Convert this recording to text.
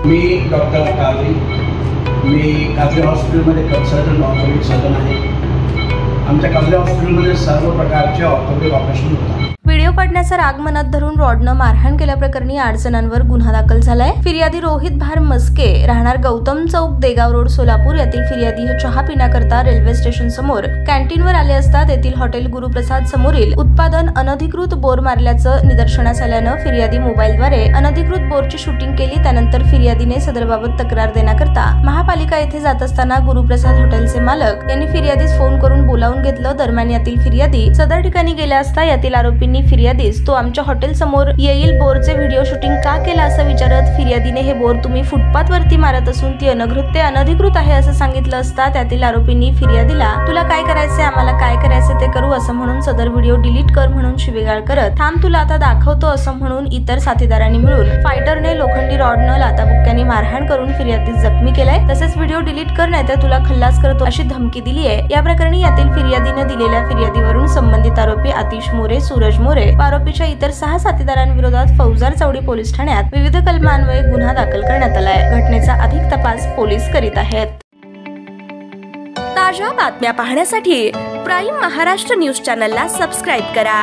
मी doctor काजरी, मी काजरी हॉस्पिटलमध्ये consultant orthopaedic surgeon आहे। आमच्या काजरी हॉस्पिटलमध्ये सर्व प्रकारचे ऑर्थोपेडिक ऑपरेशन होतात। व्हिडिओ काढण्याचा राग मनात धरून रॉडनं मारहाण केल्याप्रकरणी 8 जणांवर गुन्हा दाखल झालाय। फिर्यादी रोहित भार मस्के राहणार गौतम चौक, देगाव रोड, सोलापूर यातील फिर्यादी हे चहा पिण्याकरता रेल्वे स्टेशन समोर कॅन्टीनवर आले असता तेथील हॉटेल गुरुप्रसाद समोरील उत्पादन अनधिकृत बोर मारल्याचं निदर्शनास आल्यानं फिर्यादी मोबाईलद्वारे अनधिकृत बोरची शूटिंग केली। त्यानंतर फिर्यादीने सदरबाबत तक्रार देण्याकरता महापालिका येथे जात असताना गुरुप्रसाद हॉटेलचे मालक यांनी फिर्यादीस फोन करून बोलावून घेतलं। दरम्यान यातील फिर्यादी सदर ठिकाणी गेल्या असता यातील आरोपींनी फिर्यादीस तो आमच्या हॉटेल समोर येईल बोरचे व्हिडिओ शूटिंग का केला असं विचारत फिर्यादीने हे बोर तुम्ही फुटपाथ वरती मारत असून ती अनधिकृत आहे असं सांगितलं असता त्यातील आरोपींनी फिर्यादीला तुला काय करायचे, आम्हाला काय करायचे ते करू असं म्हणून सदर व्हिडिओ डिलीट कर म्हणून शिवीगाळ करत थांब तुला आता दाखवतो असं म्हणून इतर साथीदारांनी मिळून फायटरने लोखंडी रॉडनं लाताबुक्क्याने मारहाण करून फिर्यादीस जखमी केलाय। तसेच व्हिडिओ डिलीट कर नाहीतर तुला खल्लास करतो अशी धमकी दिली आहे। या प्रकरणी यातील फिर्यादीने दिलेल्या फिर्यादीवरून संबंधित आरोपी आतिश मोरे, सूरज मोरे आरोपीच्या इतर 6 साथीदारांविरोधात फौजदार चौडी पोलीस ठाण्यात विविध कलमान्वये गुन्हा दाखल करण्यात आलाय। घटनेचा अधिक तपास पोलीस करीत आहेत। ताज्या बातम्या पाहण्यासाठी प्राईम महाराष्ट्र न्यूज चॅनलला सबस्क्राईब करा।